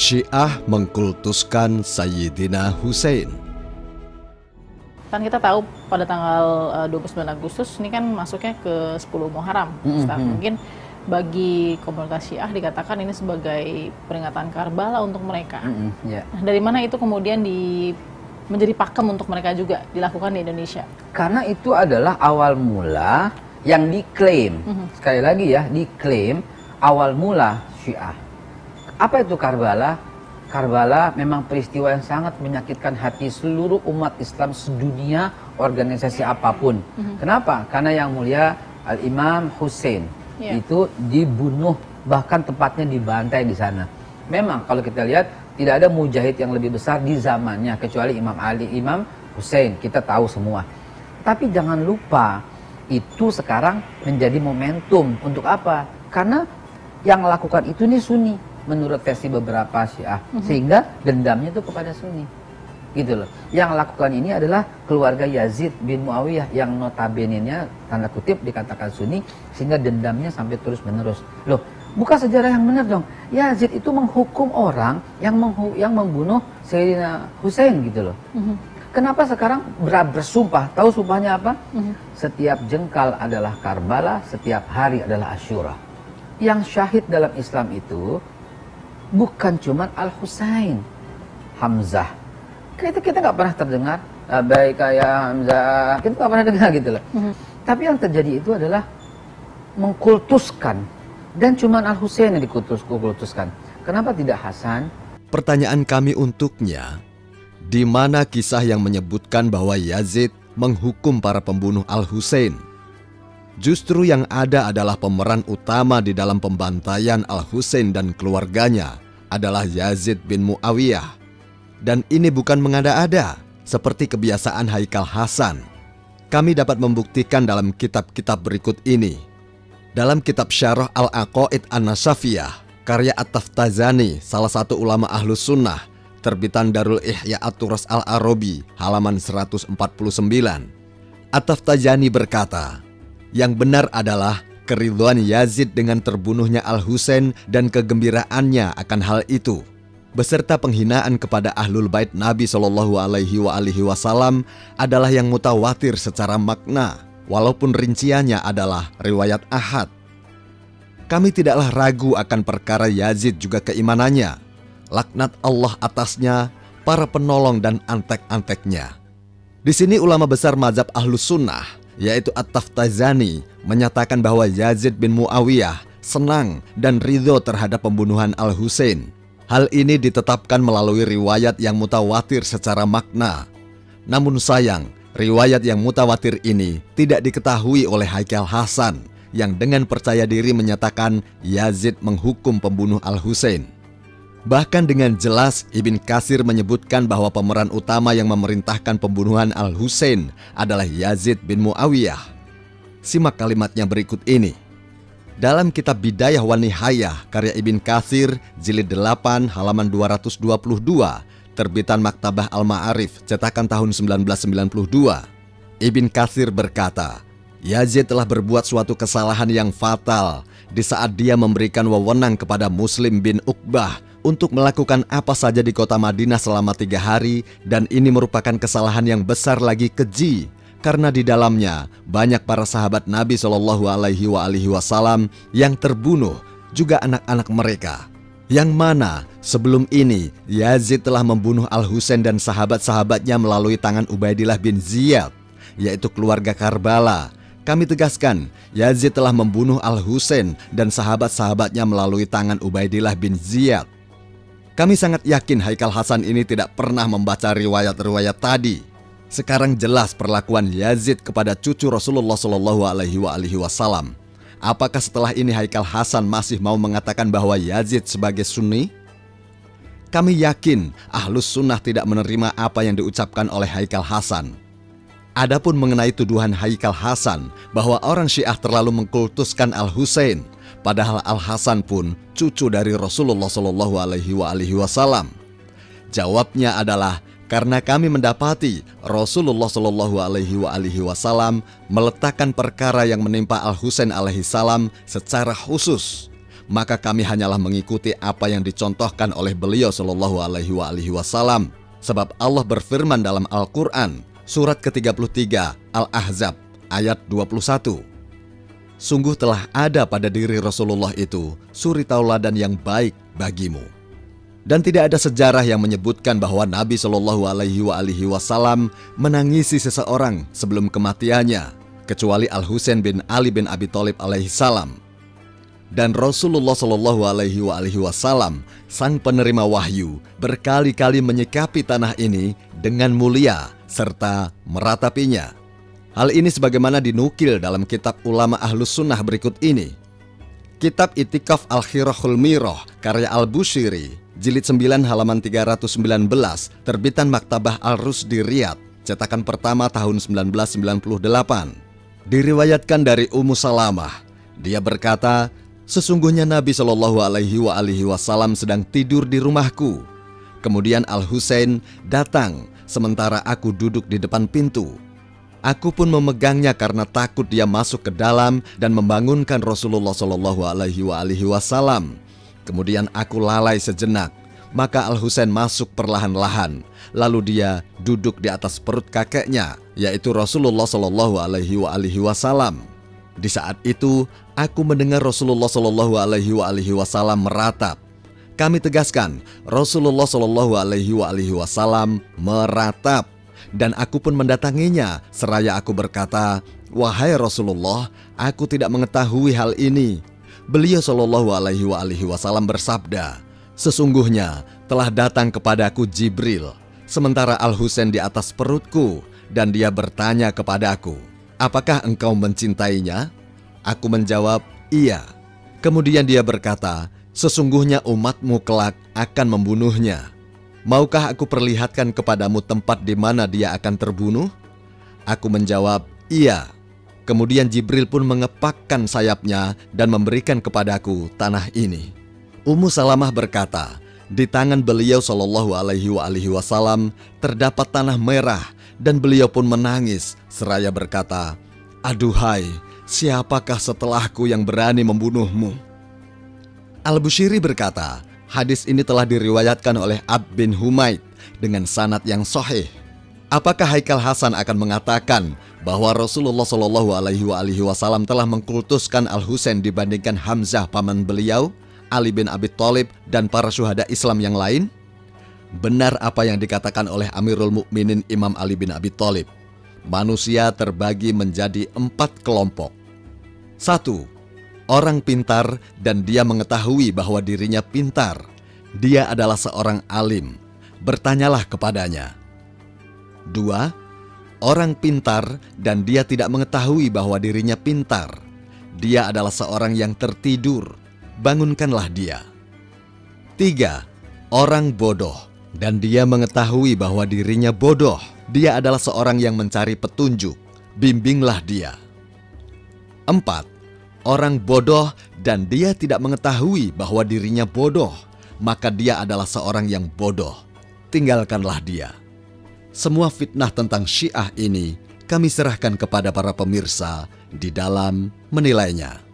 Syiah mengkultuskan Sayyidina Husain. Kan kita tahu pada tanggal 29 Agustus ini kan masuknya ke 10 Muharram. Mungkin bagi komunitas Syiah dikatakan ini sebagai peringatan Karbala untuk mereka. Nah, dari mana itu kemudian menjadi pakem untuk mereka juga dilakukan di Indonesia? Karena itu adalah awal mula yang diklaim. Sekali lagi ya, diklaim awal mula Syiah. Apa itu Karbala? Karbala memang peristiwa yang sangat menyakitkan hati seluruh umat Islam sedunia, organisasi apapun. Kenapa? Karena yang mulia Al-Imam Husain itu dibunuh, bahkan tepatnya dibantai di sana. Memang kalau kita lihat tidak ada mujahid yang lebih besar di zamannya kecuali Imam Ali, Imam Husain, kita tahu semua. Tapi jangan lupa itu sekarang menjadi momentum untuk apa? Karena yang melakukan itu nih Sunni menurut versi beberapa Syiah, sehingga dendamnya itu kepada Sunni, gitu loh. Yang lakukan ini adalah keluarga Yazid bin Muawiyah yang notabene-nya tanda kutip dikatakan Sunni, sehingga dendamnya sampai terus menerus. Loh, buka sejarah yang benar dong. Yazid itu menghukum orang yang membunuh Sayyidina Husain, gitu loh. Kenapa sekarang bersumpah? Tahu sumpahnya apa? Setiap jengkal adalah Karbala, setiap hari adalah Asyura. Yang syahid dalam Islam itu bukan cuma Al-Husain, Hamzah. Kita nggak pernah terdengar baik kayak Hamzah, kita nggak pernah dengar gitu loh. Tapi yang terjadi itu adalah mengkultuskan, dan cuma Al-Husain yang dikultuskan. Kenapa tidak Hasan? Pertanyaan kami untuknya, di mana kisah yang menyebutkan bahwa Yazid menghukum para pembunuh Al-Husain? Justru yang ada adalah pemeran utama di dalam pembantaian Al-Husain dan keluarganya adalah Yazid bin Muawiyah. Dan ini bukan mengada-ada, seperti kebiasaan Haikal Hasan. Kami dapat membuktikan dalam kitab-kitab berikut ini. Dalam kitab Syarah Al-Aqaid An-Nasafiyah, karya At-Taftazani, salah satu ulama Ahlus Sunnah, terbitan Darul Ihya At-Turas Al-Arabi, halaman 149. At-Taftazani berkata, yang benar adalah keridhaan Yazid dengan terbunuhnya Al-Husain dan kegembiraannya akan hal itu, beserta penghinaan kepada Ahlul Bait Nabi SAW adalah yang mutawatir secara makna, walaupun rinciannya adalah riwayat ahad. Kami tidaklah ragu akan perkara Yazid juga keimanannya, laknat Allah atasnya, para penolong dan antek-anteknya. Di sini ulama besar mazhab Ahlus Sunnah, yaitu At-Taftazani, menyatakan bahwa Yazid bin Muawiyah senang dan ridho terhadap pembunuhan Al-Husain. Hal ini ditetapkan melalui riwayat yang mutawatir secara makna. Namun sayang, riwayat yang mutawatir ini tidak diketahui oleh Haikal Hasan, yang dengan percaya diri menyatakan Yazid menghukum pembunuh Al-Husain. Bahkan dengan jelas Ibn Katsir menyebutkan bahwa pemeran utama yang memerintahkan pembunuhan Al-Husain adalah Yazid bin Muawiyah. Simak kalimatnya berikut ini. Dalam kitab Bidayah wa Nihayah karya Ibn Katsir jilid 8 halaman 222, terbitan Maktabah Al-Ma'arif cetakan tahun 1992, Ibn Katsir berkata, Yazid telah berbuat suatu kesalahan yang fatal di saat dia memberikan wewenang kepada Muslim bin Uqbah untuk melakukan apa saja di kota Madinah selama 3 hari, dan ini merupakan kesalahan yang besar lagi keji, karena di dalamnya banyak para sahabat Nabi SAW yang terbunuh, juga anak-anak mereka. Yang mana sebelum ini Yazid telah membunuh Al-Husain dan sahabat-sahabatnya melalui tangan Ubaidillah bin Ziyad, yaitu keluarga Karbala. Kami tegaskan, Yazid telah membunuh Al-Husain dan sahabat-sahabatnya melalui tangan Ubaidillah bin Ziyad. Kami sangat yakin Haikal Hasan ini tidak pernah membaca riwayat-riwayat tadi. Sekarang jelas perlakuan Yazid kepada cucu Rasulullah SAW. Apakah setelah ini Haikal Hasan masih mau mengatakan bahwa Yazid sebagai Sunni? Kami yakin Ahlus Sunnah tidak menerima apa yang diucapkan oleh Haikal Hasan. Adapun mengenai tuduhan Haikal Hasan bahwa orang Syiah terlalu mengkultuskan Al-Husain, padahal Al-Hasan pun cucu dari Rasulullah Shallallahu Alaihi Wasallam? Jawabnya adalah karena kami mendapati Rasulullah Shallallahu Alaihi Wasallam meletakkan perkara yang menimpa Al-Husain alaihissalam secara khusus, maka kami hanyalah mengikuti apa yang dicontohkan oleh beliau Shallallahu Alaihi Wasallam. Sebab Allah berfirman dalam Al-Quran, surat ke-33 Al-Ahzab ayat 21. Sungguh telah ada pada diri Rasulullah itu suri tauladan yang baik bagimu. Dan tidak ada sejarah yang menyebutkan bahwa Nabi Shallallahu Alaihi Wasallam menangisi seseorang sebelum kematiannya, kecuali Al-Husain bin Ali bin Abi Thalib alaihissalam. Dan Rasulullah Shallallahu Alaihi Wasallam, sang penerima wahyu, berkali-kali menyikapi tanah ini dengan mulia serta meratapinya. Hal ini sebagaimana dinukil dalam kitab ulama Ahlus Sunnah berikut ini. Kitab Itikaf Al-Khirahul Miroh karya Al-Bushiri, jilid 9 halaman 319, terbitan Maktabah Al-Rusdi Riyadh, cetakan pertama tahun 1998. Diriwayatkan dari Ummu Salamah, dia berkata, sesungguhnya Nabi Shallallahu Alaihi Wasallam sedang tidur di rumahku. Kemudian Al-Husain datang sementara aku duduk di depan pintu. Aku pun memegangnya karena takut dia masuk ke dalam dan membangunkan Rasulullah Shallallahu Alaihi Wasallam. Kemudian aku lalai sejenak, maka Al-Husain masuk perlahan-lahan. Lalu dia duduk di atas perut kakeknya, yaitu Rasulullah Shallallahu Alaihi Wasallam. Di saat itu, aku mendengar Rasulullah Shallallahu Alaihi Wasallam meratap. Kami tegaskan, Rasulullah Shallallahu Alaihi Wasallam meratap. Dan aku pun mendatanginya, seraya aku berkata, wahai Rasulullah, aku tidak mengetahui hal ini. Beliau Shallallahu Alaihi Wasallam bersabda, sesungguhnya telah datang kepadaku Jibril, sementara Al-Husain di atas perutku, dan dia bertanya kepadaku, apakah engkau mencintainya? Aku menjawab, iya. Kemudian dia berkata, sesungguhnya umatmu kelak akan membunuhnya. Maukah aku perlihatkan kepadamu tempat di mana dia akan terbunuh? Aku menjawab, iya. Kemudian Jibril pun mengepakkan sayapnya dan memberikan kepadaku tanah ini. Ummu Salamah berkata, di tangan beliau Shallallahu Alaihi Wasallam terdapat tanah merah, dan beliau pun menangis seraya berkata, aduhai, siapakah setelahku yang berani membunuhmu? Al-Bushiri berkata, hadis ini telah diriwayatkan oleh Abd bin Humaid dengan sanad yang sahih. Apakah Haikal Hasan akan mengatakan bahwa Rasulullah Shallallahu Alaihi Wasallam telah mengkultuskan Al-Husain dibandingkan Hamzah paman beliau, Ali bin Abi Thalib, dan para syuhada Islam yang lain? Benar apa yang dikatakan oleh Amirul Mukminin Imam Ali bin Abi Thalib. Manusia terbagi menjadi 4 kelompok. 1. Orang pintar dan dia mengetahui bahwa dirinya pintar. Dia adalah seorang alim. Bertanyalah kepadanya. 2. Orang pintar dan dia tidak mengetahui bahwa dirinya pintar. Dia adalah seorang yang tertidur. Bangunkanlah dia. 3. Orang bodoh dan dia mengetahui bahwa dirinya bodoh. Dia adalah seorang yang mencari petunjuk. Bimbinglah dia. 4. Orang bodoh dan dia tidak mengetahui bahwa dirinya bodoh. Maka dia adalah seorang yang bodoh. Tinggalkanlah dia. Semua fitnah tentang Syiah ini kami serahkan kepada para pemirsa di dalam menilainya.